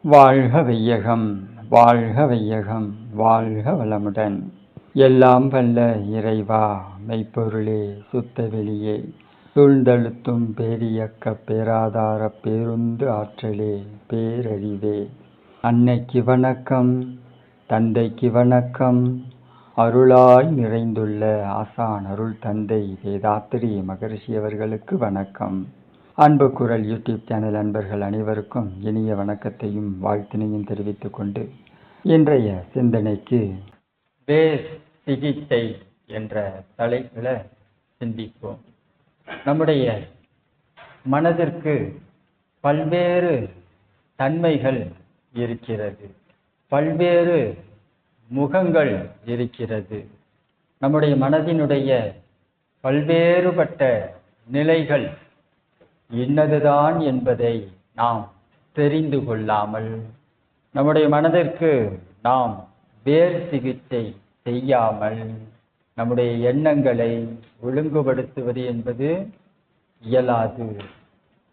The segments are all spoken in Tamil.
வாழ்க வையகம், வாழ்க வையகம், வாழ்க வளமுடன். எல்லாம் வல்ல இறைவா, மெய்ப்பொருளே, சுத்த வெளியே, சூழ்ந்தழுத்தும் பேரியக்க பேராதார பேருந்து ஆற்றலே, பேரறிவே, அன்னைக்கு வணக்கம், தந்தைக்கு வணக்கம், அருளாய் நிறைந்துள்ள ஆசான் அருள் தந்தை வேதாத்திரி மகரிஷி அவர்களுக்கு வணக்கம். அன்பு குரல் யூடியூப் சேனல் அன்பர்கள் அனைவருக்கும் இனிய வணக்கத்தையும் வாழ்த்தினையும் தெரிவித்துக் கொண்டு இன்றைய சிந்தனைக்கு வேர் சிகிச்சை என்ற தலைப்பில் சிந்திப்போம். நம்முடைய மனதிற்கு பல்வேறு தன்மைகள் இருக்கிறது, பல்வேறு முகங்கள் இருக்கிறது. நம்முடைய மனதினுடைய பல்வேறுபட்ட நிலைகள் இன்னதுதான் என்பதை நாம் தெரிந்து கொள்ளாமல் நம்முடைய மனதிற்கு நாம் வேர் சிகிச்சை செய்யாமல் நம்முடைய எண்ணங்களை ஒழுங்குபடுத்துவது என்பது இயலாது.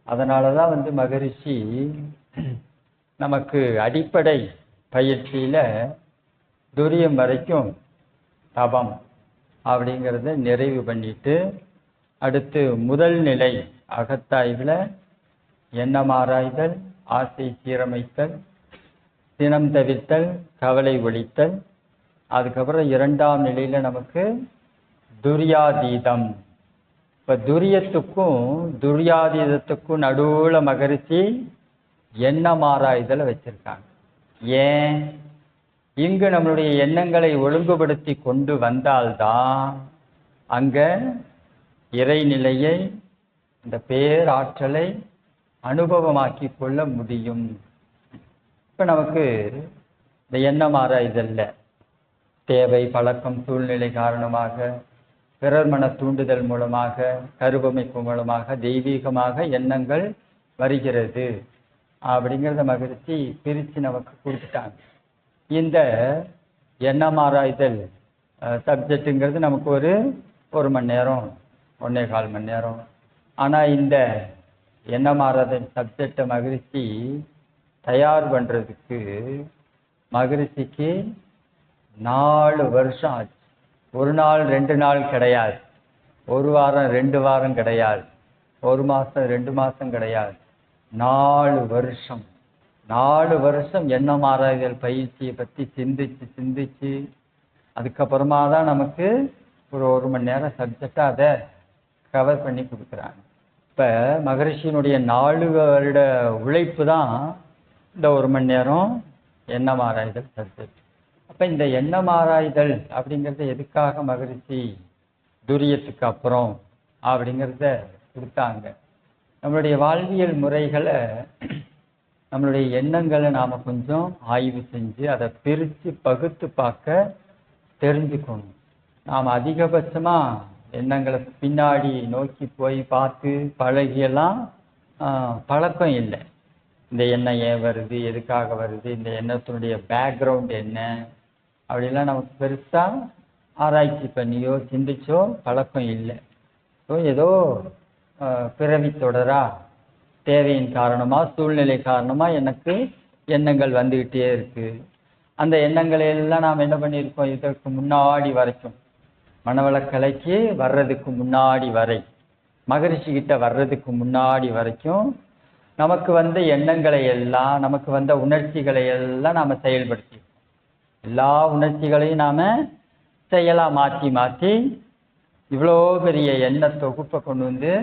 அதனால தான் மகரிஷி நமக்கு அடிப்படை பயிற்சியில துரியம் வரைக்கும் தபம் அப்படிங்கிறத நிறைவு பண்ணிட்டு அடுத்து முதல் நிலை அகத்தாய்வில் எண்ணமாராய்தல், ஆசை சீரமைத்தல், சினம் தவிர்த்தல், கவலை ஒழித்தல். அதுக்கப்புறம் இரண்டாம் நிலையில் நமக்கு துரியாதீதம். இப்போ துரியத்துக்கும் துரியாதீதத்துக்கும் நடுவில் மகரிஷி எண்ணமாராய்தலை வச்சிருக்காங்க. ஏன்? இங்கு நம்மளுடைய எண்ணங்களை ஒழுங்குபடுத்தி கொண்டு வந்தால்தான் அங்கே இறைநிலையை, இந்த பேராற்றலை அனுபவமாக்கி கொள்ள முடியும். இப்போ நமக்கு இந்த எண்ணம் ஆராய்தல்ல தேவை, பழக்கம், சூழ்நிலை காரணமாக, பிறர் மன தூண்டுதல் மூலமாக, கருவமைப்பு மூலமாக தெய்வீகமாக எண்ணங்கள் வருகிறது அப்படிங்கிறத மகிழ்ச்சி பிரித்து நமக்கு கொடுத்துட்டாங்க. இந்த எண்ணம் ஆராய்தல் சப்ஜெக்டுங்கிறது நமக்கு ஒரு மணி நேரம், 1.25 மணி நேரம். ஆனால் இந்த எண்ணம் ஆராய்தல் சப்ஜெக்டை மகிழ்ச்சி தயார் பண்ணுறதுக்கு மகிழ்ச்சிக்கு 4 வருஷம் ஆச்சு. ஒரு நாள் 2 நாள் கிடையாது, ஒரு வாரம் 2 வாரம் கிடையாது, ஒரு மாதம் 2 மாதம் கிடையாது, 4 வருஷம். 4 வருஷம் எண்ணம் ஆராய்தல் பயிற்சியை பற்றி சிந்திச்சு அதுக்கப்புறமா தான் நமக்கு ஒரு மணி நேரம் சப்ஜெக்டாக அதை கவர் பண்ணி கொடுக்குறாங்க. இப்போ மகரிஷியினுடைய 4 வருட உழைப்பு தான் இந்த 1 மணி நேரம் எண்ணம் ஆராய்தல் சப்ஜெக்ட். அப்போ இந்த எண்ணம் ஆராய்தல் அப்படிங்கிறத எதுக்காக மகரிஷி துரியத்துக்கு அப்புறம் அப்படிங்கிறத கொடுத்தாங்க? நம்மளுடைய வாழ்வியல் முறைகளை, நம்மளுடைய எண்ணங்களை நாம் கொஞ்சம் ஆய்வு செஞ்சு அதை பிரித்து பகுத்து பார்க்க தெரிஞ்சுக்கணும். நாம் அதிகபட்சமாக எண்ணங்களை பின்னாடி நோக்கி போய் பார்த்து பழகியெல்லாம் பழக்கம் இல்லை. இந்த எண்ணம் ஏன் வருது, எதுக்காக வருது, இந்த எண்ணத்தினுடைய பேக்ரவுண்ட் என்ன அப்படிலாம் நமக்கு பெருசாக ஆராய்ச்சி பண்ணியோ சிந்திச்சோ பழக்கம் இல்லை. ஸோ ஏதோ பிறவி தொடரா தேவையின் காரணமாக, சூழ்நிலை காரணமாக எனக்கு எண்ணங்கள் வந்துக்கிட்டே இருக்குது. அந்த எண்ணங்களை எல்லாம் நாம் என்ன பண்ணியிருக்கோம், இதற்கு முன்னாடி வரைக்கும் மனவளக்கலைக்கு வர்றதுக்கு முன்னாடி வரை, மகரிஷிக்கிட்ட வர்றதுக்கு முன்னாடி வரைக்கும் நமக்கு வந்த எண்ணங்களை எல்லாம், நமக்கு வந்த உணர்ச்சிகளை எல்லாம் நாம் செயல்படுத்தியிருக்கோம். எல்லா உணர்ச்சிகளையும் நாம் செயலாக மாற்றி இவ்வளோ பெரிய எண்ண தொகுப்பை கொண்டு வந்து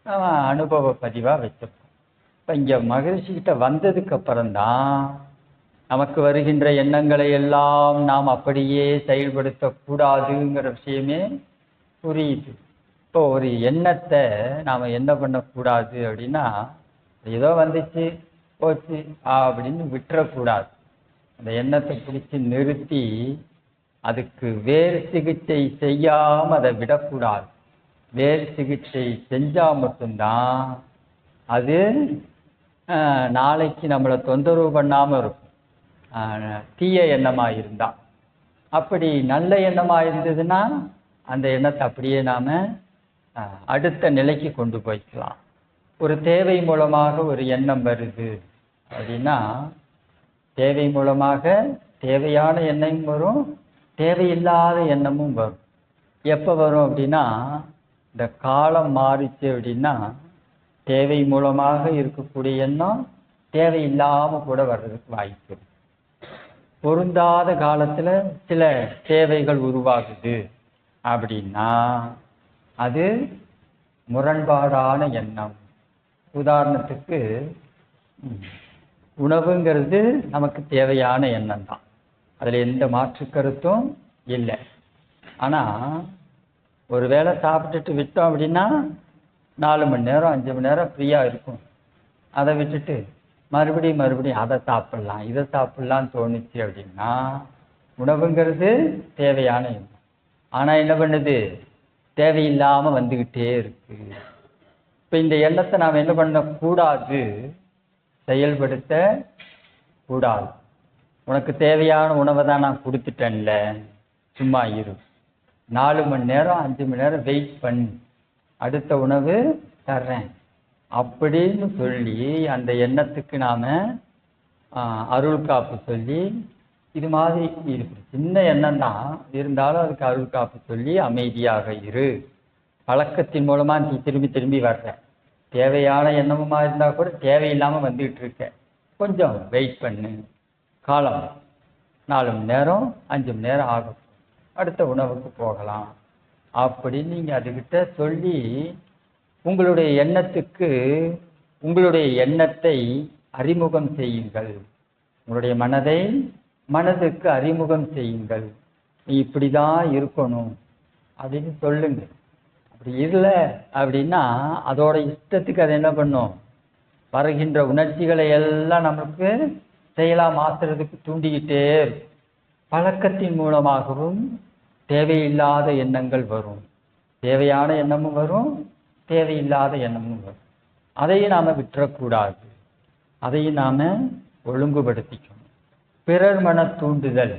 நாம் அனுபவ பதிவாக வச்சிருக்கோம். இப்போ இங்கே மகரிஷிக்கிட்ட வந்ததுக்கு அப்புறம்தான் நமக்கு வருகின்ற எண்ணங்களை எல்லாம் நாம் அப்படியே செயல்படுத்தக்கூடாதுங்கிற விஷயமே புரியுது. இப்போ ஒரு எண்ணத்தை நாம் என்ன பண்ணக்கூடாது அப்படின்னா, ஏதோ வந்துச்சு போச்சு அப்படின்னு விட்டுறக்கூடாது. அந்த எண்ணத்தை பிடிச்சி நிறுத்தி அதுக்கு வேறு சிகிச்சை செய்யாமல் அதை விடக்கூடாது. வேறு சிகிச்சை செஞ்சால் மட்டும்தான் அது நாளைக்கு நம்மளை தொந்தரவு பண்ணாமல் இருக்கும். தீய எண்ணமாக இருந்தால். அப்படி நல்ல எண்ணமாக இருந்ததுன்னா அந்த எண்ணத்தை அப்படியே நாம் அடுத்த நிலைக்கு கொண்டு போய்க்கலாம். ஒரு தேவை மூலமாக ஒரு எண்ணம் வருது அப்படின்னா தேவை மூலமாக தேவையான எண்ணமும் வரும், தேவையில்லாத எண்ணமும் வரும். எப்போ வரும் அப்படின்னா, இந்த காலம் மாறிச்சு அப்படின்னா தேவை மூலமாக இருக்கக்கூடிய எண்ணம் தேவையில்லாமல் கூட வர்றதுக்கு வாய்ப்பு இருக்கு. பொருந்தாத காலத்தில் சில தேவைகள் உருவாகுது அப்படின்னா அது முரண்பாடான எண்ணம். உதாரணத்துக்கு உணவுங்கிறது நமக்கு தேவையான எண்ணம் தான், அதில் எந்த மாற்று கருத்தும் இல்லை. ஆனால் ஒரு வேளை சாப்பிட்டுட்டு விட்டோம் அப்படின்னா 4 மணி நேரம் 5 மணி நேரம் ஃப்ரீயாக இருக்கும். அதை விட்டுட்டு மறுபடியும் அதை சாப்பிட்லாம் இதை சாப்பிட்லான்னு தோணுச்சு அப்படின்னா உணவுங்கிறது தேவையான எண்ணம். ஆனால் என்ன பண்ணுது, தேவையில்லாமல் வந்துக்கிட்டே இருக்கு. இப்போ இந்த எண்ணத்தை நாம் என்ன பண்ணக்கூடாது, செயல்படுத்த கூடாது. உனக்கு தேவையான உணவை தான் நான் கொடுத்துட்டேன்ல, சும்மா இரு, 4 மணி நேரம் 5 மணி நேரம் வெயிட் பண்ணி அடுத்த உணவு தர்றேன் அப்படின்னு சொல்லி அந்த எண்ணத்துக்கு நாம் அருள் காப்பு சொல்லி, இது மாதிரி இருக்கு சின்ன எண்ணம் தான் இருந்தாலும் அதுக்கு அருள் காப்பு சொல்லி அமைதியாக இரு. பழக்கத்தின் மூலமாக நீ திரும்பி வர்ற, தேவையான எண்ணமுமா இருந்தால் கூட தேவையில்லாமல் வந்துக்கிட்டு இருக்க, கொஞ்சம் வெயிட் பண்ணு, காலம் 4 மணி நேரம் 5 மணி நேரம் ஆகும், அடுத்த உணவுக்கு போகலாம் அப்படின்னு நீங்கள் அதுக்கிட்ட சொல்லி உங்களுடைய எண்ணத்துக்கு உங்களுடைய எண்ணத்தை அறிமுகம் செய்யுங்கள். உங்களுடைய மனதுக்கு அறிமுகம் செய்யுங்கள். நீ இப்படி தான் இருக்கணும் அப்படின்னு சொல்லுங்க. அப்படி இல்லை அப்படின்னா அதோட இஷ்டத்துக்கு அதை என்ன பண்ணும், வருகின்ற உணர்ச்சிகளை எல்லாம் நமக்கு செயலாக மாற்றுறதுக்கு தூண்டிக்கிட்டே இருக்கும். பழக்கத்தின் மூலமாகவும் தேவையில்லாத எண்ணங்கள் வரும், தேவையான எண்ணமும் வரும், தேவையில்லாத எண்ணமும் வரும். அதையும் நாம் விட்டுறக்கூடாது, அதையும் நாம் ஒழுங்குபடுத்திக்கணும். பிறர் மன தூண்டுதல்,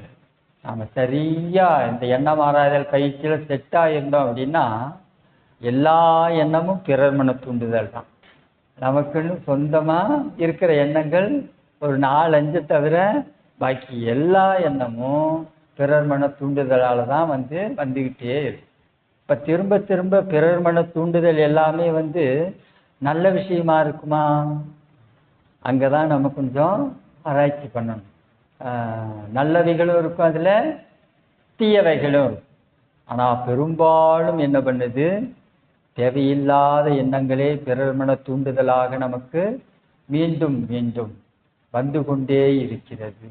நாம் சரியாக இந்த எண்ணம் ஆராய்தல் பயிற்சியில் செட்டாக இருந்தோம் அப்படின்னா எல்லா எண்ணமும் பிறர் மன தூண்டுதல் தான். நமக்குன்னு சொந்தமாக இருக்கிற எண்ணங்கள் ஒரு 4-5 தவிர பாக்கி எல்லா எண்ணமும் பிறர் மன தூண்டுதலால் தான் வந்துக்கிட்டே இருக்கு. இப்போ திரும்ப பிறர் மன தூண்டுதல் எல்லாமே நல்ல விஷயமா இருக்குமா? அங்கே தான் நம்ம கொஞ்சம் ஆராய்ச்சி பண்ணணும். நல்லவைகளும் இருக்கும், அதில் தீயவைகளும் இருக்கும். ஆனால் பெரும்பாலும் என்ன பண்ணுது, தேவையில்லாத எண்ணங்களே பிறர் மன தூண்டுதலாக நமக்கு மீண்டும் மீண்டும் வந்து கொண்டே இருக்கிறது.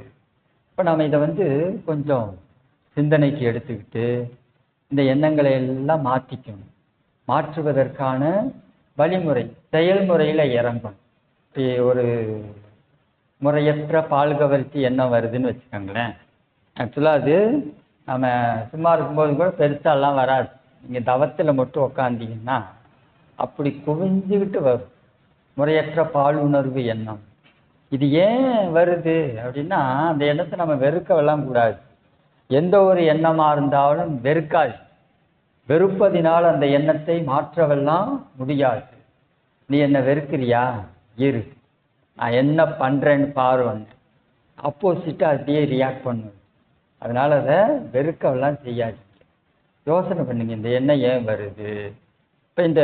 இப்போ நம்ம இதை கொஞ்சம் சிந்தனைக்கு எடுத்துக்கிட்டு இந்த எண்ணங்களை எல்லாம் மாற்றிக்கணும். மாற்றுவதற்கான வழிமுறை செயல்முறையில் இறங்கணும். இப்போ ஒரு முறையற்ற பால் கவர்ச்சி எண்ணம் வருதுன்னு வச்சுக்கோங்களேன். ஆக்சுவலாக அது நம்ம சும்மா இருக்கும்போது கூட பெருசாலாம் வராது. நீங்கள் தவத்தில் மட்டும் உக்காந்தீங்கன்னா அப்படி குவிஞ்சுக்கிட்டு வரும் முறையற்ற பால் உணர்வு எண்ணம். இது ஏன் வருது அப்படின்னா அந்த எண்ணத்தை நம்ம வெறுக்கவெல்லாம் கூடாது. எந்த ஒரு எண்ணமாக இருந்தாலும் வெறுக்காது. வெறுப்பதினால் அந்த எண்ணத்தை மாற்றவெல்லாம் முடியாது. நீ என்ன வெறுக்கிறியா, இரு, நான் என்ன பண்ணுறேன்னு பாருவன், அப்போசிட்டாக அப்படியே ரியாக்ட் பண்ணுவேன். அதனால் அதை வெறுக்கவெல்லாம் செய்யாது. யோசனை பண்ணுங்க, இந்த எண்ணம் ஏன் வருது. இப்போ இந்த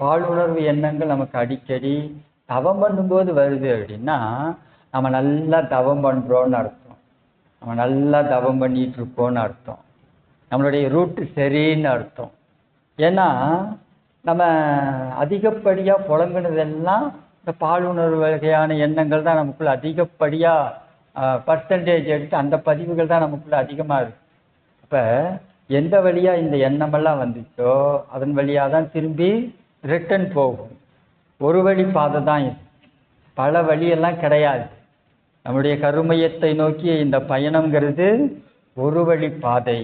பாலுணர்வு எண்ணங்கள் நமக்கு அடிக்கடி தவம் பண்ணும்போது வருது அப்படின்னா நம்ம நல்லா தவம் பண்ணுறோன்னு அர்த்தம், நம்ம நல்லா தவம் பண்ணிகிட்டு இருக்கோன்னு அர்த்தம், நம்மளுடைய ரூட்டு சரின்னு அர்த்தம். ஏன்னா நம்ம அதிகப்படியாக புழங்குனதெல்லாம் இந்த பாலுணர்வு வகையான எண்ணங்கள் தான் நமக்குள்ள அதிகப்படியாக பர்சன்டேஜ் எடுத்து அந்த பதிவுகள் தான் நமக்குள்ள அதிகமாக இருக்கு. இப்போ எந்த வழியாக இந்த எண்ணமெல்லாம் வந்துச்சோ அதன் வழியாக தான் திரும்பி ரிட்டர்ன் போகும். ஒரு வழி பாதை தான் இது, பல வழியெல்லாம் கிடையாது. நம்முடைய கருமையத்தை நோக்கிய இந்த பயணம்ங்கிறது ஒரு வழி பாதை.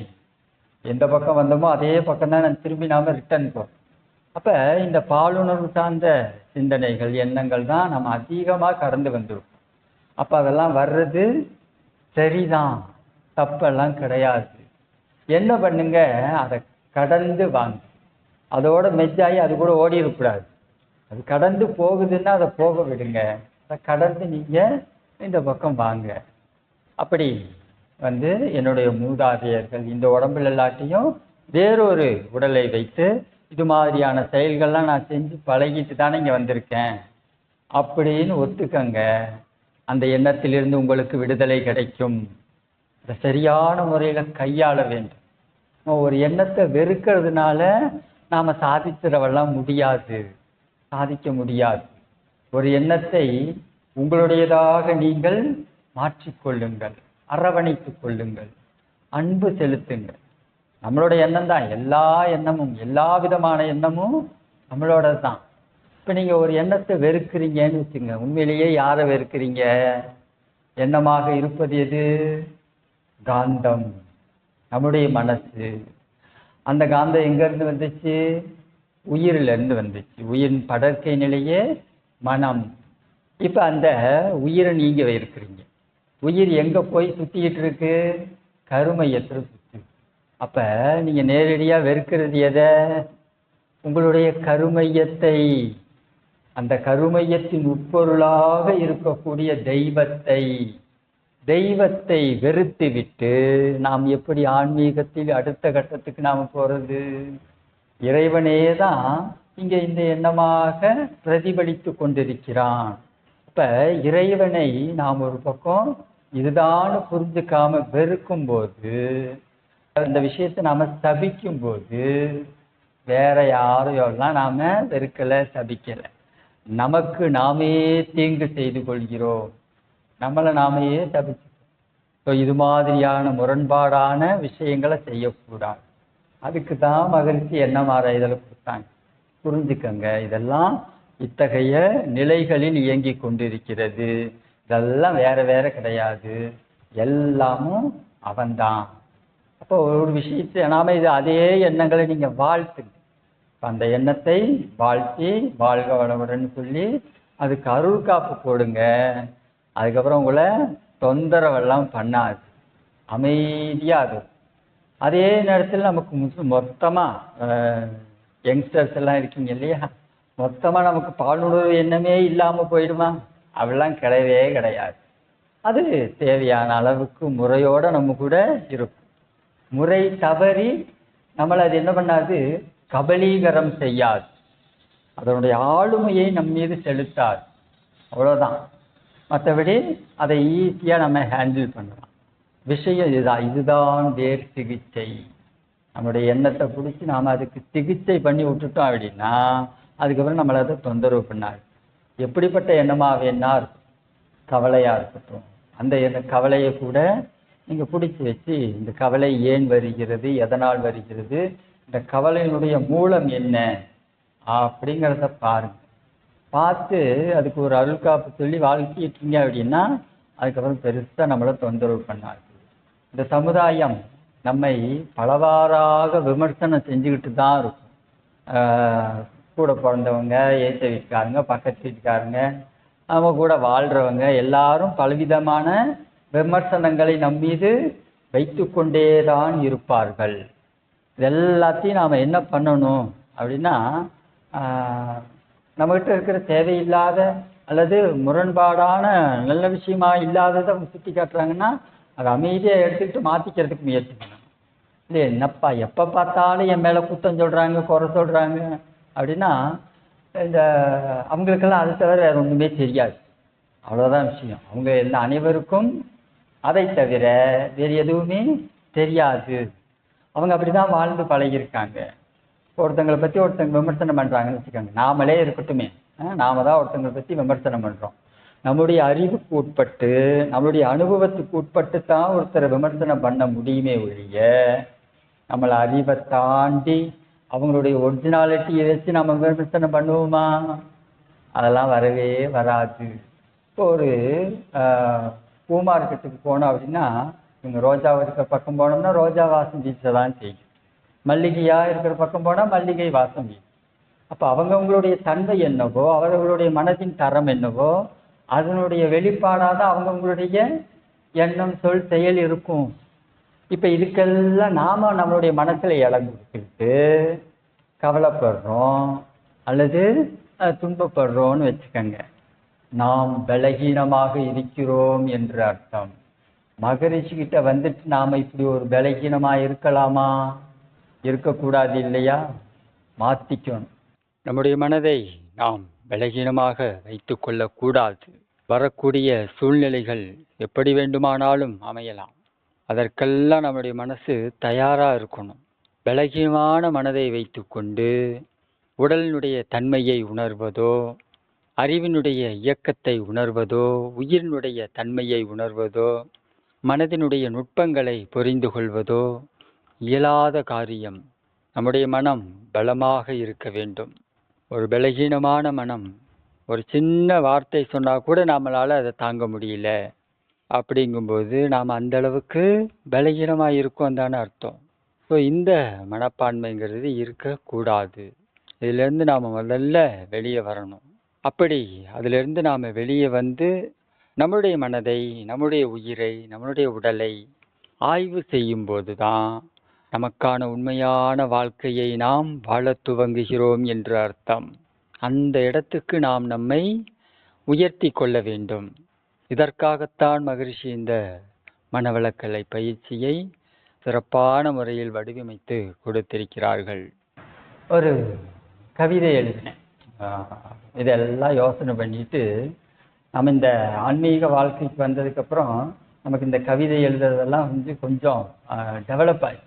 எந்த பக்கம் வந்தோமோ அதே பக்கம் தான் திரும்பி நாம் ரிட்டர்ன் போகிறோம். அப்போ இந்த பாலுணர்வு சார்ந்த சிந்தனைகள் எண்ணங்கள் தான் நம்ம அதிகமாக கடந்து வந்திருக்கோம். அப்போ அதெல்லாம் வர்றது சரிதான், தப்பெல்லாம் கிடையாது. என்ன பண்ணுங்க, அதை கடந்து வாங்க. அதோட மெச்சாகி அது கூட ஓடிடக்கூடாது. அது கடந்து போகுதுன்னா அதை போக விடுங்க. அதை கடந்து நீங்கள் இந்த பக்கம் வாங்க. அப்படி என்னுடைய மூதாதையர்கள் இந்த உடம்புல எல்லாத்தையும் வேறொரு உடலை வைத்து இது மாதிரியான செயல்கள்லாம் நான் செஞ்சு பழகிட்டு தானே இங்கே வந்திருக்கேன் அப்படின்னு ஒத்துக்கங்க. அந்த எண்ணத்திலிருந்து உங்களுக்கு விடுதலை கிடைக்கும். அதை சரியான முறையில் கையாள வேண்டும். ஒரு எண்ணத்தை வெறுக்கிறதுனால நாம் சாதிச்சிடவெல்லாம் முடியாது, சாதிக்க முடியாது. ஒரு எண்ணத்தை உங்களுடையதாக நீங்கள் மாற்றிக்கொள்ளுங்கள், அரவணைத்துக் கொள்ளுங்கள், அன்பு செலுத்துங்கள். நம்மளுடைய எண்ணம் தான், எல்லா எண்ணமும் எல்லா விதமான எண்ணமும் நம்மளோட தான். இப்போ நீங்கள் ஒரு எண்ணத்தை வெறுக்கிறீங்கன்னு வச்சுங்க, உண்மையிலேயே யாரை வெறுக்கிறீங்க? எண்ணமாக இருப்பது எது? காந்தம், நம்முடைய மனசு. அந்த காந்தம் எங்கேருந்து வந்துச்சு? உயிரிலிருந்து வந்துச்சு. உயிரின் படர்க்கை நிலையே மனம். இப்போ அந்த உயிரை நீங்கள் இருக்கிறீங்க. உயிர் எங்கே போய் சுற்றிக்கிட்டு இருக்கு? கருமையத்தில் சுற்றி. அப்போ நீங்கள் நேரடியாக வெறுக்கிறது எதை? உங்களுடைய கருமையத்தை. அந்த கருமையத்தின் உட்பொருளாக இருக்கக்கூடிய தெய்வத்தை வெறுத்து விட்டு நாம் எப்படி ஆன்மீகத்தில் அடுத்த கட்டத்துக்கு நாம் போகிறது? இறைவனே தான் இங்கே இந்த எண்ணமாக பிரதிபலித்து கொண்டிருக்கிறான். இப்ப இறைவனை நாம் ஒரு பக்கம் இதுதான் புரிஞ்சுக்காம வெறுக்கும் போது, அந்த விஷயத்தை நாம சபிக்கும் போது, வேற யாரையெல்லாம் நாம வெறுக்கல, சபிக்கல, நமக்கு நாமே தீங்கு செய்து கொள்கிறோம், நம்மளை நாமே சபிச்சு. இது மாதிரியான முரண்பாடான விஷயங்களை செய்யக்கூடாது. அதுக்கு தான் மகிழ்ச்சி எண்ணம் ஆராய்தலை கொடுத்தாங்க. புரிஞ்சுக்கங்க, இதெல்லாம் இத்தகைய நிலைகளில் இயங்கி கொண்டிருக்கிறது. இதெல்லாம் வேற வேற கிடையாது, எல்லாமும் அவன்தான். அப்போ ஒரு விஷயத்தை நாம இது அதே எண்ணங்களை நீங்க வாழ்த்துங்க. அந்த எண்ணத்தை வாழ்த்தி வாழ்க வளமுடன் சொல்லி அதுக்கு அருள் காப்பு போடுங்க. அதுக்கப்புறம் உங்களை தொந்தரவெல்லாம் பண்ணாது, அமைதியாக அது. அதே நேரத்தில் நமக்கு மொத்தமாக யங்ஸ்டர்ஸ் எல்லாம் இருக்கீங்க இல்லையா, மொத்தமாக நமக்கு பாலுணர்வு எண்ணமே இல்லாமல் போயிடுமா? அவெல்லாம் கிடையவே கிடையாது. அது தேவையான அளவுக்கு முறையோடு நம்ம கூட இருக்கும். முறை தவறி நம்மளை அது என்ன பண்ணாது? கபலீகரம் செய்யாது, அதனுடைய ஆளுமையை நம் மீது செலுத்தாது. அவ்வளோதான். மற்றபடி அதை ஈஸியாக நம்ம ஹேண்டில் பண்ணலாம். விஷயம் இதுதான் வேர் சிகிச்சை. நம்மளுடைய எண்ணத்தை பிடிச்சி நாம் அதுக்கு சிகிச்சை பண்ணி விட்டுட்டோம் அப்படின்னா அதுக்கப்புறம் நம்மளை அதை தொந்தரவு பண்ணாது. எப்படிப்பட்ட எண்ணமாக வேணா இருக்கும், கவலையாக இருக்கட்டும், அந்த கவலையை கூட நீங்கள் பிடிச்சி வச்சு இந்த கவலை ஏன் வருகிறது, எதனால் வருகிறது, இந்த கவலையினுடைய மூலம் என்ன அப்படிங்கிறத பாருங்கள். பார்த்து அதுக்கு ஒரு அருள்காப்பு சொல்லி வாழ்த்திட்டீங்க அப்படின்னா அதுக்கப்புறம் பெருசாக நம்மளை தொந்தரவு பண்ணாது. இந்த சமுதாயம் நம்மை பலவாறாக விமர்சனம் செஞ்சுக்கிட்டு தான் இருக்கும். கூட பிறந்தவங்க, ஏற்ற வீட்டுக்காரங்க, பக்கத்து வீட்டுக்காரங்க, நம்ம கூட வாழ்கிறவங்க எல்லாரும் பலவிதமான விமர்சனங்களை நம் மீது வைத்து கொண்டே தான் இருப்பார்கள். இதெல்லாத்தையும் நாம் என்ன பண்ணணும் அப்படின்னா, நம்மகிட்ட இருக்கிற தேவையில்லாத அல்லது முரண்பாடான நல்ல விஷயமா இல்லாததை அவங்க சுட்டி காட்டுறாங்கன்னா அதை அமைதியாக எடுத்துக்கிட்டு மாற்றிக்கிறதுக்கு முயற்சி பண்ணணும். இல்லை என்னப்பா எப்போ பார்த்தாலும் என் மேலே குத்தம் சொல்கிறாங்க, குறை சொல்கிறாங்க அப்படின்னா இந்த அவங்களுக்கெல்லாம் அது தவிர வேறு ஒன்றுமே தெரியாது. அவ்வளோதான் விஷயம். அவங்க எல்லா அனைவருக்கும் அதை தவிர வேறு எதுவுமே தெரியாது. அவங்க அப்படி தான் வாழ்ந்து பழகியிருக்காங்க. ஒருத்தங்களை பற்றி ஒருத்தங்க விமர்சனம் பண்ணுறாங்கன்னு வச்சுக்கோங்க, நாமளே இருக்கட்டுமே, நாம தான் ஒருத்தங்களை பற்றி விமர்சனம் பண்ணுறோம். நம்முடைய அறிவுக்கு உட்பட்டு நம்மளுடைய அனுபவத்துக்கு உட்பட்டு தான் ஒருத்தரை விமர்சனம் பண்ண முடியுமே ஒழிய நம்மளை அறிவை தாண்டி அவங்களுடைய ஒரிஜினாலிட்டியை வச்சு நம்ம விமர்சனம் பண்ணுவோமா? அதெல்லாம் வரவே வராது. இப்போ ஒரு பூ மார்க்கெட்டுக்கு போனோம் அப்படின்னா இவங்க ரோஜா இருக்கிற பக்கம் போனோம்னா ரோஜா வாசம் வீச தான் செய்யும், மல்லிகையாக இருக்கிற பக்கம் போனால் மல்லிகை வாசம் வீசும். அப்போ அவங்கவுங்களுடைய தன்மை என்னவோ, அவர்களுடைய மனதின் தரம் என்னவோ அதனுடைய வெளிப்பாடாக தான் அவங்கவுங்களுடைய எண்ணம், சொல், செயல் இருக்கும். இப்போ இதுக்கெல்லாம் நாம் நம்மளுடைய மனசில் இடம் கொடுத்துக்கிட்டு கவலைப்படுறோம் அல்லது துன்பப்படுறோன்னு வச்சுக்கோங்க, நாம் பலகீனமாக இருக்கிறோம் என்று அர்த்தம். மகரிஷிகிட்ட வந்துட்டு நாம் இப்படி ஒரு பலகீனமாக இருக்கலாமா? இருக்கக்கூடாது இல்லையா? மாற்றிக்கணும். நம்முடைய மனதை நாம் பலகீனமாக வைத்து கொள்ளக்கூடாது. வரக்கூடிய சூழ்நிலைகள் எப்படி வேண்டுமானாலும் அமையலாம். அதற்கெல்லாம் நம்முடைய மனசு தயாராக இருக்கணும். பலகீனமான மனதை வைத்து கொண்டு உடலினுடைய தன்மையை உணர்வதோ, அறிவினுடைய இயக்கத்தை உணர்வதோ, உயிரினுடைய தன்மையை உணர்வதோ, மனதினுடைய நுட்பங்களை புரிந்து கொள்வதோ இயலாத காரியம். நம்முடைய மனம் பலமாக இருக்க வேண்டும். ஒரு பலகீனமான மனம் ஒரு சின்ன வார்த்தை சொன்னால் கூட நம்மளால் அதை தாங்க முடியல. அப்படிங்கும்போது நாம் அந்த அளவுக்கு பலகீனமாக இருக்கோம் தானே அர்த்தம். ஸோ இந்த மனப்பான்மைங்கிறது இருக்கக்கூடாது. இதிலேருந்து நாம் முதல்ல வெளியே வரணும். அப்படி அதிலிருந்து நாம் வெளியே வந்து நம்முடைய மனதை, நம்முடைய உயிரை, நம்முடைய உடலை ஆய்வு செய்யும்போது தான் நமக்கான உண்மையான வாழ்க்கையை நாம் வாழத் துவங்குகிறோம் என்று அர்த்தம். அந்த இடத்துக்கு நாம் நம்மை உயர்த்தி கொள்ள வேண்டும். இதற்காகத்தான் மகரிஷி இந்த மனவளக்கலை பயிற்சியை சிறப்பான முறையில் வடிவமைத்து கொடுத்திருக்கிறார்கள். ஒரு கவிதை எழுதினேன். இதெல்லாம் யோசனை பண்ணிட்டு நம்ம இந்த ஆன்மீக வாழ்க்கைக்கு வந்ததுக்கப்புறம் நமக்கு இந்த கவிதை எழுதுறதெல்லாம் கொஞ்சம் டெவலப் ஆயிடுச்சு.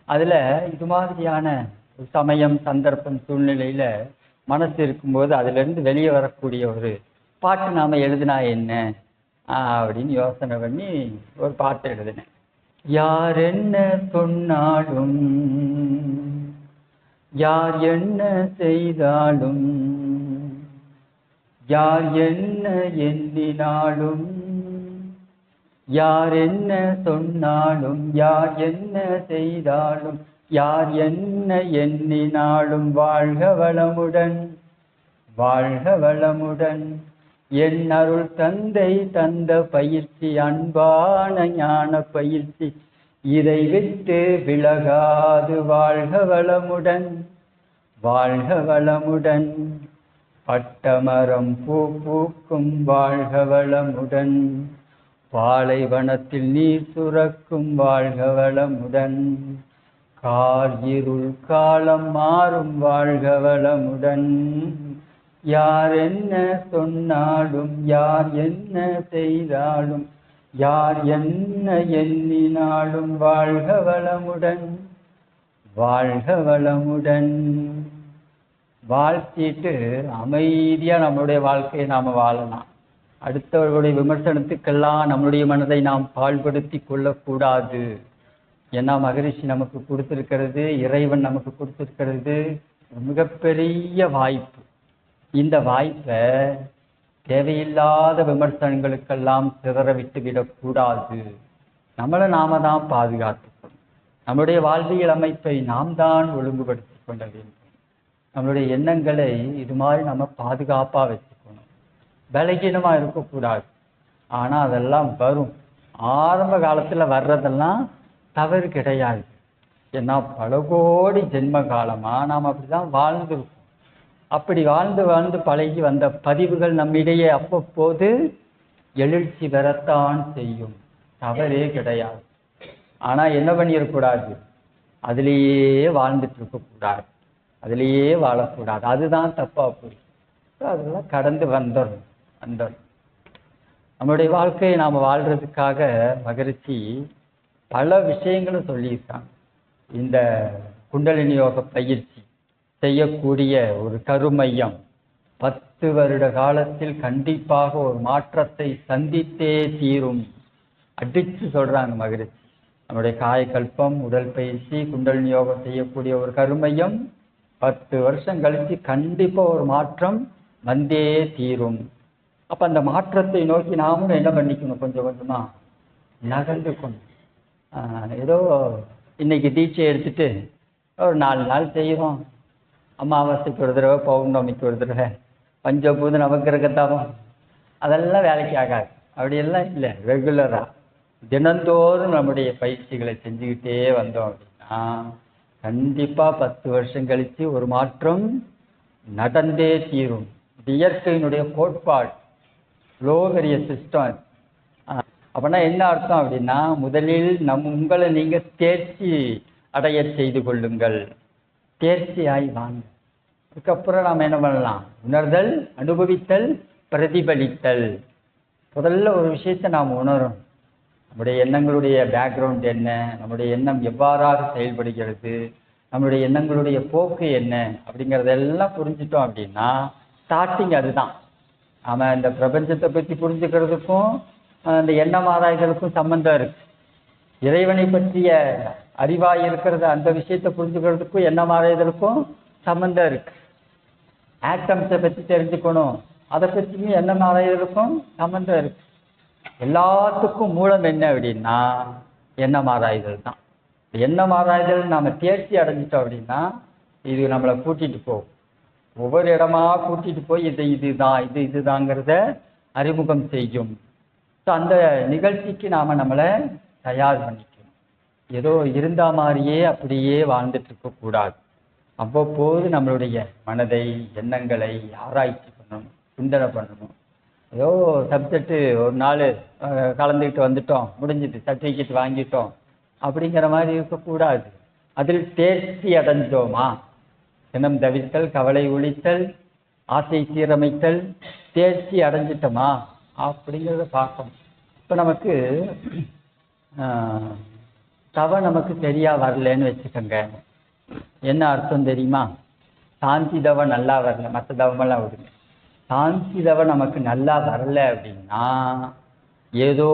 அதில் இது மாதிரியான சமயம், சந்தர்ப்பம், சூழ்நிலையில் மனசு இருக்கும்போது அதிலிருந்து வெளியே வரக்கூடிய ஒரு பாட்டு நாம் எழுதினா என்ன அப்படின்னு யோசனை பண்ணி ஒரு பாட்டு எழுதினேன். யார் என்ன சொன்னாலும், யார் என்ன செய்தாலும், யார் என்ன எண்ணினாலும், யார் என்ன சொன்னாலும், யார் என்ன செய்தாலும், யார் என்ன எண்ணினாலும் வாழ்க வளமுடன், வாழ்க வளமுடன். என் அருள் தந்தை தந்த பயிற்சி அன்பான ஞான பயிற்சி, இதை விட்டு விலகாது வாழ்க வளமுடன், வாழ்க வளமுடன். பட்டமரம் பூ பூக்கும் வாழ்க வளமுடன், பாலைவனத்தில் நீர் சுரக்கும் வாழ்க வளமுடன், கார் இருள் காலம் மாறும் வாழ்க வளமுடன். யார் என்ன சொன்னாலும், யார் என்ன செய்தாலும், யார் என்ன எண்ணினாலும் வாழ்க வளமுடன், வாழ்க வளமுடன். வாழ்த்திட்டு அமைதியாக நம்மளுடைய வாழ்க்கையை நாம் வாழலாம். அடுத்தவர்களுடைய விமர்சனத்துக்கெல்லாம் நம்முடைய மனதை நாம் பாழ்படுத்தி கொள்ளக்கூடாது. ஏன்னா மகரிஷி நமக்கு கொடுத்திருக்கிறது, இறைவன் நமக்கு கொடுத்திருக்கிறது மிகப்பெரிய வாய்ப்பு. இந்த வாய்ப்பை தேவையில்லாத விமர்சனங்களுக்கெல்லாம் சிதற விட்டு விடக்கூடாது. நம்மளை நாம தான் பாதுகாத்துக்கணும். நம்முடைய வாழ்வியல் அமைப்பை நாம் தான் ஒழுங்குபடுத்தி கொள்ள வேண்டும். நம்மளுடைய எண்ணங்களை இது மாதிரி நம்ம பாதுகாப்பாக வச்சுக்கணும். பலகீனமாக இருக்கக்கூடாது. ஆனால் அதெல்லாம் வரும். ஆரம்ப காலத்தில் வர்றதெல்லாம் தவறு கிடையாது. ஏன்னா பல கோடி ஜென்ம காலமாக நாம் அப்படி தான் வாழ்ந்துருக்கோம். அப்படி வாழ்ந்து வாழ்ந்து பழகி வந்த பதிவுகள் நம்மிடையே அவ்வப்போது எழுச்சி பெறத்தான் செய்யும். தவறே கிடையாது. ஆனால் என்ன பண்ணிடக்கூடாது, அதுலேயே வாழ்ந்துட்டு இருக்கக்கூடாது, அதுலேயே வாழக்கூடாது. அதுதான் தப்பாக போயிடுச்சு. அதெல்லாம் கடந்து வந்துடணும். நம்முடைய வாழ்க்கையை நாம் வாழ்கிறதுக்காக மகரிஷி பல விஷயங்களும் சொல்லியிருக்காங்க. இந்த குண்டலினி யோக பயிற்சி செய்யக்கூடிய ஒரு கருமையம் 10 வருட காலத்தில் கண்டிப்பாக ஒரு மாற்றத்தை சந்தித்தே தீரும். அடித்து சொல்கிறாங்க மகரிஷி. நம்முடைய காயக்கல்பம், உடல் பயிற்சி, குண்டலினி யோகம் செய்யக்கூடிய ஒரு கருமையம் 10 வருஷம் கழித்து கண்டிப்பாக ஒரு மாற்றம் வந்தே தீரும். அப்போ அந்த மாற்றத்தை நோக்கி நாமும் என்ன பண்ணிக்கணும், கொஞ்சம் கொஞ்சமாக நகர்ந்துக்கணும். ஏதோ இன்னைக்கு தீட்சை எடுத்துட்டு ஒரு 4 நாள் செய்கிறோம், அமாவாசைக்கு ஒரு தடவை, பௌர்ணமிக்கு ஒரு தடவை, பஞ்சபூத நவக்கிரகத்தாவும், அதெல்லாம் வேலைக்கு ஆகாது. அப்படியெல்லாம் இல்லை. ரெகுலராக தினந்தோறும் நம்முடைய பயிற்சிகளை செஞ்சுக்கிட்டே வந்தோம் அப்படின்னா கண்டிப்பாக 10 வருஷம் கழித்து ஒரு மாற்றம் நடந்தே தீரும். இது இயற்கையினுடைய கோட்பாடு, லோகரிய சிஸ்டம். அப்படின்னா என்ன அர்த்தம் அப்படின்னா, முதலில் உங்களை நீங்கள் தேர்ச்சி அடைய செய்து கொள்ளுங்கள், தேர்ச்சியாய் வாங்க. அதுக்கப்புறம் நாம் என்ன பண்ணலாம்? உணர்தல், அனுபவித்தல், பிரதிபலித்தல். முதல்ல ஒரு விஷயத்தை நாம் உணரணும். நம்முடைய எண்ணங்களுடைய பேக்ரவுண்ட் என்ன, நம்முடைய எண்ணம் எவ்வாறாக செயல்படுகிறது, நம்மளுடைய எண்ணங்களுடைய போக்கு என்ன அப்படிங்கிறதெல்லாம் புரிஞ்சிட்டோம் அப்படின்னா ஸ்டார்டிங் அதுதான். நாம் இந்த பிரபஞ்சத்தை பற்றி புரிஞ்சுக்கிறதுக்கும் அந்த எண்ணம் ஆராய்தலுக்கும் சம்பந்தம் இருக்கு. இறைவனை பற்றிய அறிவாக இருக்கிறது அந்த விஷயத்தை புரிஞ்சுக்கிறதுக்கும் எண்ணம் ஆராய்தலுக்கும் சம்பந்தம் இருக்கு. ஆட்டம்ஸை பற்றி தெரிஞ்சுக்கணும், அதை பற்றியும் எண்ணம் ஆராய்தலுக்கும் சம்பந்தம் இருக்கு. எல்லாத்துக்கும் மூலம் என்ன அப்படின்னா எண்ணம் ஆராய்தல் தான். எண்ணம் ஆராய்தல் நாம் தேர்ச்சி அடைஞ்சிட்டோம் அப்படின்னா இது நம்மளை கூட்டிகிட்டு போகும். ஒவ்வொரு இடமா கூட்டிகிட்டு போய் இதுதாங்கிறத அறிமுகம் செய்யும். ஸோ அந்த நிகழ்ச்சிக்கு நாம் நம்மளை தயார் பண்ணிக்கணும். ஏதோ இருந்த மாதிரியே அப்படியே வாழ்ந்துட்டு இருக்கக்கூடாது. அவ்வப்போது நம்மளுடைய மனதை, எண்ணங்களை ஆராய்ச்சி பண்ணணும், சிந்தனை பண்ணணும். ஏதோ சப்ஜெக்டு ஒரு நாள் கலந்துக்கிட்டு வந்துட்டோம், முடிஞ்சிட்டு சர்டிஃபிகேட் வாங்கிட்டோம் அப்படிங்கிற மாதிரி இருக்கக்கூடாது. அதில் தேர்ச்சி அடைஞ்சோமா, சினம் தவிர்த்தல், கவலை ஒழித்தல், ஆசை சீரமைத்தல், தேர்ச்சி அடைஞ்சிட்டோமா அப்படிங்கிறத பார்க்கணும். இப்போ நமக்கு தவம் நமக்கு சரியா வரலன்னு வச்சுக்கோங்க, என்ன அர்த்தம் தெரியுமா? சாந்தி தவம் நல்லா வரல, மற்ற தவமெல்லாம் விடுங்க. சாந்தி தவம் நமக்கு நல்லா வரல அப்படின்னா ஏதோ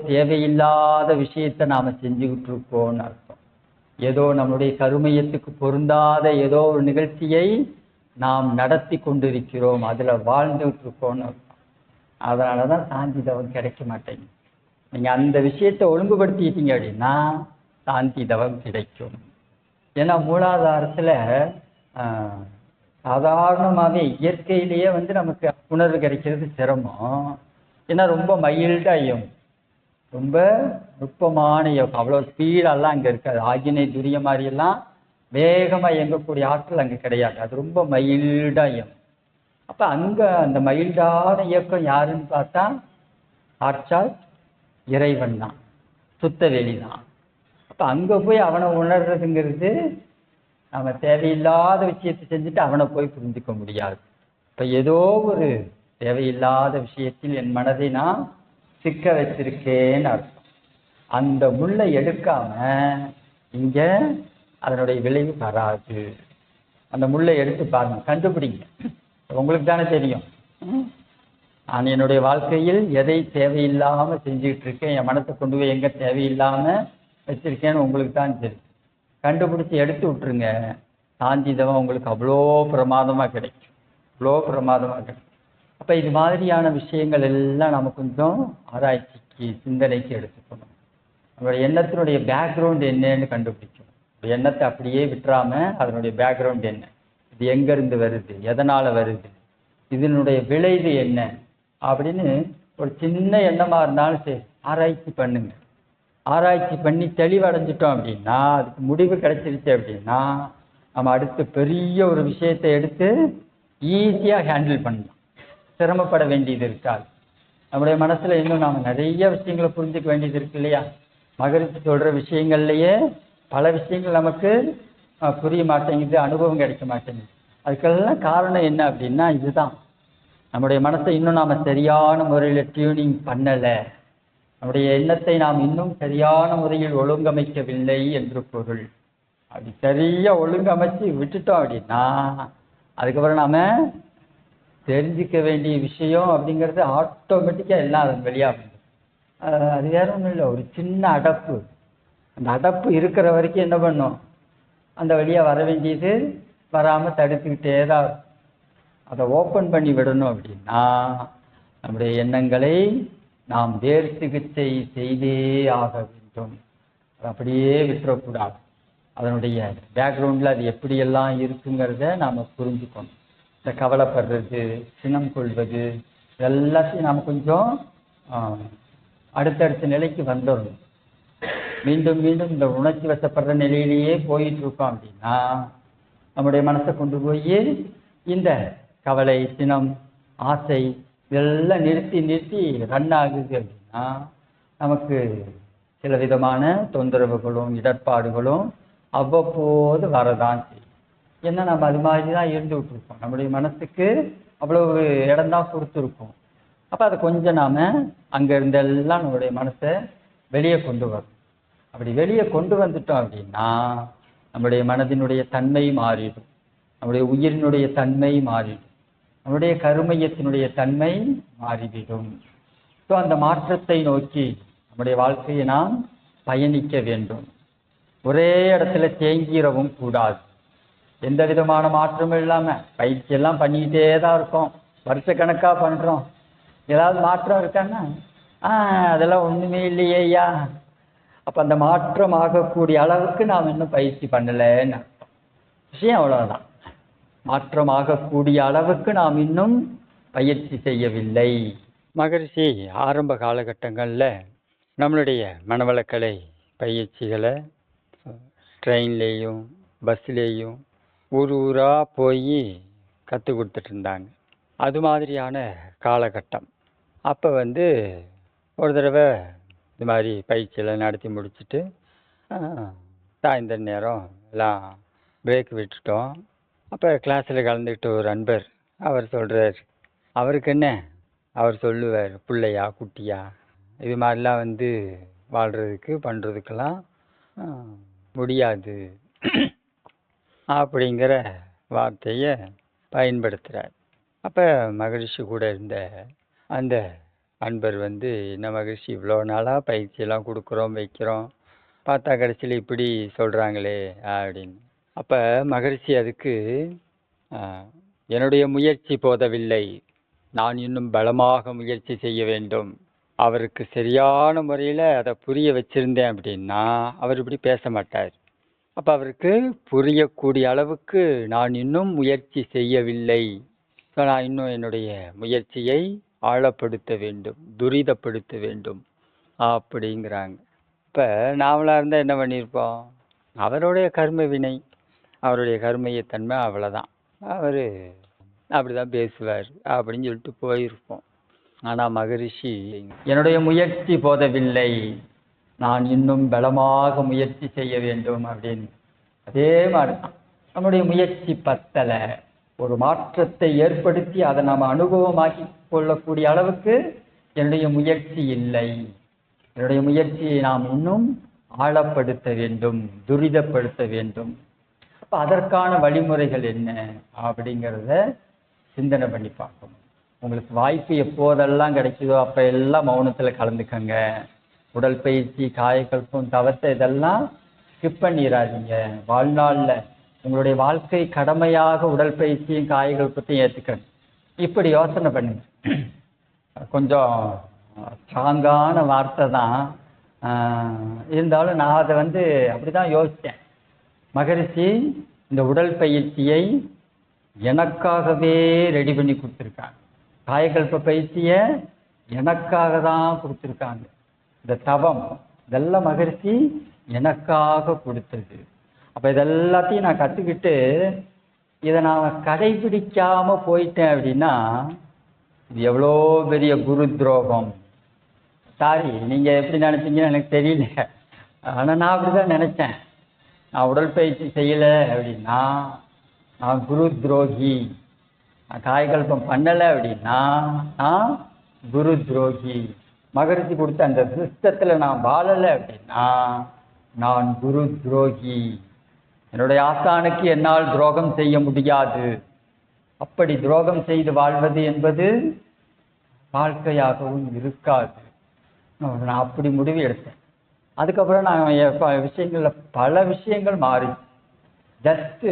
தேவையில்லாத விஷயத்தை நாம் செஞ்சுக்கிட்டு இருக்கோம்னு அர்த்தம். ஏதோ நம்முடைய கருமையத்துக்கு பொருந்தாத ஏதோ ஒரு நிகழ்ச்சியை நாம் நடத்தி கொண்டிருக்கிறோம், அதில் வாழ்ந்துகிட்டு இருக்கோம்னு அர்த்தம். அதனால தான் சாந்தி தவம் கிடைக்க மாட்டேங்குது. நீங்கள் அந்த விஷயத்தை ஒழுங்குபடுத்திட்டீங்க அப்படின்னா சாந்தி தவம் கிடைக்கும். ஏன்னா மூலாதாரத்தில் சாதாரணமாகவே இயற்கையிலேயே நமக்கு உணர்வு கிடைக்கிறது சிரமம். ஏன்னா ரொம்ப மைல்டாக ரொம்ப நுட்பமான இயக்கம், அவ்வளோ ஸ்பீடெல்லாம் அங்கே இருக்காது. ஆகினை துரிய மாதிரியெல்லாம் வேகமாக இயங்கக்கூடிய ஆற்றல் அங்கே கிடையாது. அது ரொம்ப மைல்டாக இயங்கும். அப்போ அங்கே அந்த மைல்டான இயக்கம் யாருன்னு பார்த்தா சாட்சாத் இறைவன் தான், சுத்த வெளி தான். அப்போ அங்கே போய் அவனை உணர்றதுங்கிறது நம்ம தேவையில்லாத விஷயத்தை செஞ்சுட்டு அவனை போய் புரிஞ்சுக்க முடியாது. இப்போ ஏதோ ஒரு தேவையில்லாத விஷயத்தில் என் மனதை நான் சிக்க வச்சிருக்கேன்னு அர்த்தம். அந்த முள்ளை எடுக்காம இங்கே அதனுடைய விளைவு வராது. அந்த முள்ளை எடுத்து பாருங்க, கண்டுபிடிங்க. உங்களுக்கு தானே தெரியும், நான் என்னுடைய வாழ்க்கையில் எதை தேவையில்லாமல் செஞ்சுக்கிட்டு இருக்கேன், என் மனத்தை கொண்டு போய் எங்கே தேவையில்லாமல் வச்சிருக்கேன்னு உங்களுக்கு தான் தெரியும். கண்டுபிடிச்சி எடுத்து விட்டுருங்க, சாந்திதவம் உங்களுக்கு அவ்வளோ பிரமாதமாக கிடைக்கும், அவ்வளோ பிரமாதமாக கிடைக்கும். அப்போ இது மாதிரியான விஷயங்கள் எல்லாம் நம்ம கொஞ்சம் ஆராய்ச்சிக்கு, சிந்தனைக்கு எடுத்துக்கணும். நம்மளுடைய எண்ணத்தினுடைய பேக்ரவுண்ட் என்னன்னு கண்டுபிடிக்கணும். எண்ணத்தை அப்படியே விட்டுறாமல் அதனுடைய பேக்ரவுண்ட் என்ன, இது எங்கேருந்து வருது, எதனால் வருது, இதனுடைய விளைவு என்ன அப்படின்னு ஒரு சின்ன எண்ணமாக இருந்தாலும் சரி ஆராய்ச்சி பண்ணுங்க. ஆராய்ச்சி பண்ணி தெளிவடைஞ்சிட்டோம் அப்படின்னா, அதுக்கு முடிவு கிடைச்சிருச்சு அப்படின்னா நம்ம அடுத்து பெரிய ஒரு விஷயத்தை எடுத்து ஈஸியாக ஹேண்டில் பண்ணலாம், சிரமப்பட வேண்டியது இருக்காது. நம்முடைய மனசில் இன்னும் நாம் நிறைய விஷயங்களை புரிஞ்சுக்க வேண்டியது இருக்கு இல்லையா? மகிழ்ச்சி சொல்கிற விஷயங்கள்லையே பல விஷயங்கள் நமக்கு புரிய மாட்டேங்குது, அனுபவம் கிடைக்க மாட்டேங்குது. அதுக்கெல்லாம் காரணம் என்ன அப்படின்னா இதுதான், நம்முடைய மனசை இன்னும் நாம் சரியான முறையில் டியூனிங் பண்ணலை, நம்முடைய எண்ணத்தை நாம் இன்னும் சரியான முறையில் ஒழுங்கமைக்கவில்லை என்று பொருள். அப்படி சரியாக ஒழுங்கமைச்சு விட்டுட்டோம் அப்படின்னா அதுக்கப்புறம் நாம் தெரிஞ்சிக்க வேண்டிய விஷயம் அப்படிங்கிறது ஆட்டோமேட்டிக்காக எல்லாம் அதன் வெளியாக. அது வேற ஒன்றும் இல்லை, ஒரு சின்ன அடப்பு. அந்த அடப்பு இருக்கிற வரைக்கும் என்ன பண்ணும், அந்த வழியாக வர வேண்டியது வராமல் தடுத்துக்கிட்டே தான். அதை ஓப்பன் பண்ணி விடணும் அப்படின்னா நம்முடைய எண்ணங்களை நாம் வேறு சிகிச்சை செய்தே ஆக வேண்டும். அதை அப்படியே விட்டுறக்கூடாது. அதனுடைய பேக்ரவுண்டில் அது எப்படியெல்லாம் இருக்குங்கிறத நாம் புரிஞ்சுக்கணும். இந்த கவலைப்படுறது, சினம் கொள்வது, எல்லாத்தையும் நாம் கொஞ்சம் அடுத்தடுத்த நிலைக்கு வந்துடணும். மீண்டும் மீண்டும் இந்த உணர்ச்சி வசப்படுற நிலையிலேயே போயிட்டு இருக்கோம் அப்படின்னா நம்முடைய மனசை கொண்டு போய் இந்த கவலை, சினம், ஆசை இதெல்லாம் நிறுத்தி ரன் ஆகுது அப்படின்னா நமக்கு சில விதமான தொந்தரவுகளும் இடர்பாடுகளும் அவ்வப்போது வரதான் செய்யும். ஏன்னா நம்ம அது மாதிரி தான் இருந்துகிட்டு இருக்கோம். நம்முடைய மனசுக்கு அவ்வளவு இடம்தான் கொடுத்துருக்கோம். அப்போ அதை கொஞ்சம் நாம் அங்கே இருந்தெல்லாம் நம்மளுடைய மனசை வெளியே கொண்டு வரும். அப்படி வெளியே கொண்டு வந்துட்டோம் அப்படின்னா நம்முடைய மனதினுடைய தன்மை மாறிடும், நம்முடைய உயிரினுடைய தன்மை மாறிடும், நம்முடைய கருமையத்தினுடைய தன்மை மாறிவிடும். ஸோ அந்த மாற்றத்தை நோக்கி நம்முடைய வாழ்க்கையை நாம் பயணிக்க வேண்டும். ஒரே இடத்துல தேங்கிடவும் கூடாது. எந்த விதமான மாற்றமும் இல்லாமல் பயிற்சியெல்லாம் பண்ணிக்கிட்டே தான் இருக்கோம், வருஷக்கணக்காக பண்ணுறோம். ஏதாவது மாற்றம் இருக்கான்னா அதெல்லாம் ஒன்றுமே இல்லையே ஐயா. அப்போ அந்த மாற்றம் ஆகக்கூடிய அளவுக்கு நாம் இன்னும் பயிற்சி பண்ணலைன்னு விஷயம். அவ்வளோதான். மாற்றம் ஆகக்கூடிய அளவுக்கு நாம் இன்னும் பயிற்சி செய்யவில்லை. மகரிஷி ஆரம்ப காலகட்டங்களில் நம்மளுடைய மனவளக்கலை பயிற்சிகளை ட்ரெயின்லேயும் பஸ்லேயும் ஊர் ஊராக போய் கற்றுக் கொடுத்துட்டு இருந்தாங்க. அது மாதிரியான காலகட்டம். அப்போ ஒரு தடவை இது மாதிரி பயிற்சியெல்லாம் நடத்தி முடிச்சுட்டு சாயந்தர நேரம் எல்லாம் பிரேக் விட்டுட்டோம். அப்போ கிளாஸில் கலந்துக்கிட்ட ஒரு அன்பர் அவர் சொல்கிறார், அவருக்கு என்ன அவர் சொல்லுவார், பிள்ளையா குட்டியா இது மாதிரிலாம் வாழ்கிறதுக்கு பண்ணுறதுக்கெல்லாம் முடியாது அப்படிங்கிற வார்த்தையை பயன்படுத்துகிறார். அப்போ மகரிஷி கூட இருந்த அந்த அன்பர் என்ன மகரிஷி இவ்வளோ நாளாக பயிற்சியெல்லாம் கொடுக்குறோம் வைக்கிறோம், பார்த்தா கடைசியில் இப்படி சொல்கிறாங்களே அப்படின்னு. அப்போ மகரிஷி அதுக்கு என்னுடைய முயற்சி போதவில்லை, நான் இன்னும் பலமாக முயற்சி செய்ய வேண்டும். அவருக்கு சரியான முறையில் அதை புரிய வச்சுருந்தேன் அப்படின்னா அவர் இப்படி பேச மாட்டார். அப்போ அவருக்கு புரியக்கூடிய அளவுக்கு நான் இன்னும் முயற்சி செய்யவில்லை, நான் இன்னும் என்னுடைய முயற்சியை ஆழப்படுத்த வேண்டும், துரிதப்படுத்த வேண்டும் அப்படிங்கிறாங்க. இப்போ நாமளாக இருந்தால் என்ன பண்ணியிருப்போம், அவருடைய கர்ம வினை, அவருடைய கர்மையத்தன்மை அவ்வளோதான், அவர் அப்படி தான் பேசுவார் அப்படின்னு சொல்லிட்டு போயிருப்போம். ஆனால் மகரிஷி என்னுடைய முயற்சி போதவில்லை, நான் இன்னும் பலமாக முயற்சி செய்ய வேண்டும் அப்படின்னு. அதே மாதிரி தான் நம்முடைய முயற்சி பத்தலை, ஒரு மாற்றத்தை ஏற்படுத்தி அதை நாம் அனுபவமாக்கி கொள்ளக்கூடிய அளவுக்கு என்னுடைய முயற்சி இல்லை. என்னுடைய முயற்சியை நாம் இன்னும் ஆழப்படுத்த வேண்டும், துரிதப்படுத்த வேண்டும். அப்போ அதற்கான வழிமுறைகள் என்ன அப்படிங்கிறத சிந்தனை பண்ணி பார்க்கணும். உங்களுக்கு வாய்ப்பு எப்போதெல்லாம் கிடைக்குதோ அப்போ எல்லாம் மௌனத்தில் கலந்துக்கங்க. உடல் பயிற்சி, காயக்கல்பம், தவத்தை இதெல்லாம் ஸ்கிப் பண்ணிடாதீங்க. வாழ்நாளில் உங்களுடைய வாழ்க்கை கடமையாக உடல் பயிற்சியும் காயக்கல்பத்தையும் ஏற்றுக்கணும். இப்படி யோசனை பண்ணுங்க. கொஞ்சம் ஸ்ட்ராங்கான வார்த்தை தான் இருந்தாலும் நான் அதை அப்படி தான் யோசித்தேன். மகரிஷி இந்த உடல் பயிற்சியை எனக்காகவே ரெடி பண்ணி கொடுத்துருக்காங்க. காயக்கல்ப பயிற்சியை எனக்காக தான் கொடுத்துருக்காங்க. இந்த தவம் இதெல்லாம் மகரிஷி எனக்காக கொடுத்தது. அப்போ இதெல்லாத்தையும் நான் கற்றுக்கிட்டு இதை நான் கடைபிடிக்காமல் போயிட்டேன் அப்படின்னா இது எவ்வளோ பெரிய குரு துரோகம். சாரி, நீங்கள் எப்படி நினைச்சீங்கன்னு எனக்கு தெரியல, ஆனால் நான் அப்படி தான் நினச்சேன். நான் உடற்பயிற்சி செய்யலை அப்படின்னா நான் குரு துரோகி, நான் காயக்கல்பம் பண்ணலை அப்படின்னா நான் குரு துரோகி, மகரிஷி கொடுத்த அந்த சிஸ்டத்தில் நான் வாழலை அப்படின்னா நான் குரு துரோகி, என்னுடைய ஆசானுக்கு என்னால் துரோகம் செய்ய முடியாது. அப்படி துரோகம் செய்து வாழ்வது என்பது வாழ்க்கையாகவும் இருக்காது. நான் அப்படி முடிவு எடுத்தேன். அதுக்கப்புறம் நான் விஷயங்களில் பல விஷயங்கள் மாறி ஜஸ்ட்டு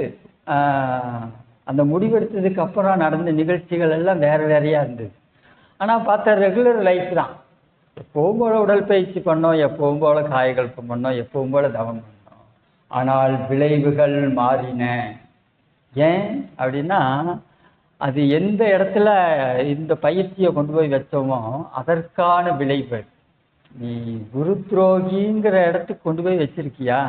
அந்த முடிவெடுத்ததுக்கு அப்புறம் நடந்த நிகழ்ச்சிகள் எல்லாம் வேறு வேறையாக இருந்தது. ஆனால் பார்த்தா ரெகுலர் லைஃப் தான். எப்பவும் போல் உடற்பயிற்சி பண்ணோம், எப்பவும் போல் காயக்கல்பம் பண்ணோம், எப்பவும் போல் தவம் பண்ணோம். ஆனால் விளைவுகள் மாறின. ஏன் அப்படின்னா அது எந்த இடத்துல இந்த பயிற்சியை கொண்டு போய் வச்சோமோ அதற்கான விளைவு. நீ குரு துரோகிங்கிற இடத்துக்கு கொண்டு போய் வச்சிருக்கியா,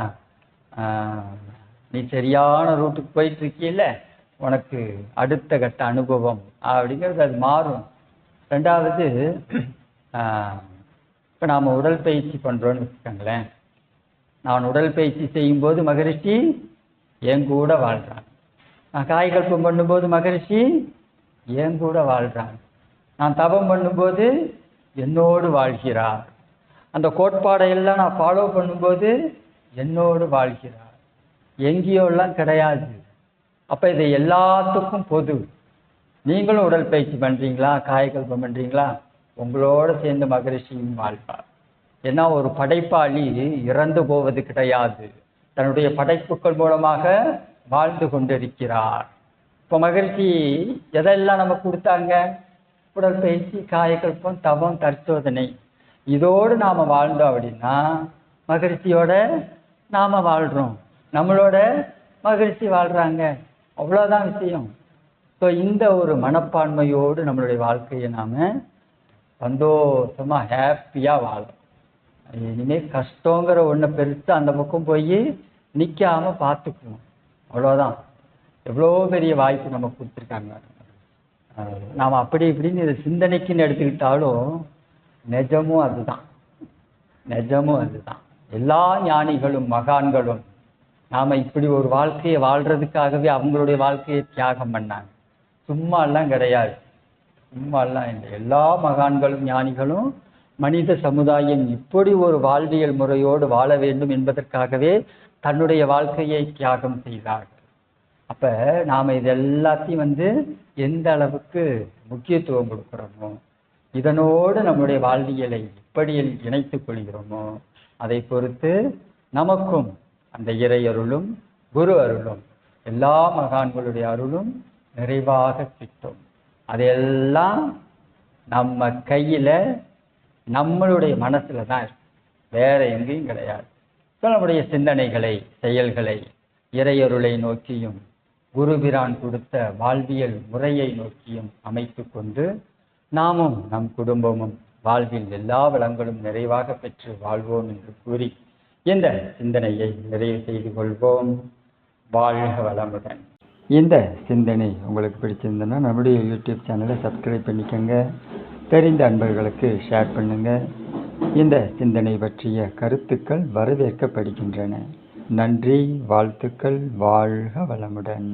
நீ சரியான ரூட்டுக்கு போயிட்டு இருக்கியில்ல, உனக்கு அடுத்த கட்ட அனுபவம் அப்படிங்கிறது அது மாறும். ரெண்டாவது இப்போ நாம் உடற்பயிற்சி பண்ணுறோன்னு வச்சுக்கோங்களேன். நான் உடற்பயிற்சி செய்யும்போது மகரிஷி என் கூட வாழ்கிறான். நான் காய்கல்பம் பண்ணும்போது மகரிஷி என் கூட வாழ்கிறான். நான் தவம் பண்ணும்போது என்னோடு வாழ்கிறார். அந்த கோட்பாடையெல்லாம் நான் ஃபாலோ பண்ணும்போது என்னோடு வாழ்கிறார். எங்கேயோலாம் கிடையாது. அப்போ இது எல்லாத்துக்கும் பொது. நீங்களும் உடற்பயிற்சி பண்ணுறீங்களா, காய்கல்பம் பண்ணுறீங்களா, உங்களோட சேர்ந்து மகரிஷியும் வாழ்வார். ஏன்னா ஒரு படைப்பாளி இறந்து போவது கிடையாது. தன்னுடைய படைப்புகள் மூலமாக வாழ்ந்து கொண்டிருக்கிறார். இப்போ மகரிஷி எதெல்லாம் நமக்கு கொடுத்தாங்க? உடற்பயிற்சி, காயகல்பம், தவம், தற்சோதனை. இதோடு நாம் வாழ்ந்தோம் அப்படின்னா மகரிஷியோட நாம் வாழ்கிறோம், நம்மளோட மகரிஷி வாழ்கிறாங்க. அவ்வளோதான் விஷயம். ஸோ இந்த ஒரு மனப்பான்மையோடு நம்மளுடைய வாழ்க்கையை நாம் சந்தோஷமாக ஹாப்பியாக வாழும். இனிமேல் கஷ்டங்கிற ஒன்றை பெருசு அந்த பக்கம் போய் நிற்காமல் பார்த்துக்குவோம். அவ்வளோதான். எவ்வளோ பெரிய வாய்ப்பு நமக்கு கொடுத்துருக்காங்க. நாம் அப்படி இப்படின்னு இதை சிந்தனைக்குன்னு எடுத்துக்கிட்டாலும் நிஜமும் அதுதான், நிஜமும் அதுதான். எல்லா ஞானிகளும் மகான்களும் நாம் இப்படி ஒரு வாழ்க்கையை வாழ்கிறதுக்காகவே அவங்களுடைய வாழ்க்கையை தியாகம் பண்ணாங்க. சும்மாலாம் கிடையாது, சும்மாலாம் இல்லை. எல்லா மகான்களும் ஞானிகளும் மனித சமுதாயம் இப்படி ஒரு வாழ்வியல் முறையோடு வாழ வேண்டும் என்பதற்காகவே தன்னுடைய வாழ்க்கையை தியாகம் செய்தார்கள். அப்போ நாம் இது எல்லாத்தையும் எந்த அளவுக்கு முக்கியத்துவம் கொடுக்குறோமோ, இதனோடு நம்முடைய வாழ்வியலை எப்படி இணைத்துக் கொள்கிறோமோ அதை பொறுத்து நமக்கும் அந்த இறை அருளும் குரு அருளும் எல்லா மகான்களுடைய அருளும் நிறைவாக கிட்டும். அதையெல்லாம் நம்ம கையில் நம்மளுடைய மனசுல தான் இருக்கு, வேற எங்கேயும் கிடையாது. நம்முடைய சிந்தனைகளை, செயல்களை இறையருளை நோக்கியும் குருபிரான் கொடுத்த வாழ்வியல் முறையை நோக்கியும் அமைத்து கொண்டு நாமும் நம் குடும்பமும் வாழ்வில் எல்லா வளங்களும் நிறைவாக பெற்று வாழ்வோம் என்று கூறி இந்த சிந்தனையை நிறைவு செய்து கொள்வோம். வாழ்க வளமுடன். இந்த சிந்தனை உங்களுக்கு பிடிச்சிருந்ததுன்னா நம்முடைய யூடியூப் சேனலை சப்ஸ்கிரைப் பண்ணிக்கோங்க. தெரிந்த அன்பர்களுக்கு ஷேர் பண்ணுங்க. இந்த சிந்தனை பற்றிய கருத்துக்கள் வரவேற்கப்படுகின்றன. நன்றி, வாழ்த்துக்கள். வாழ்க வளமுடன்.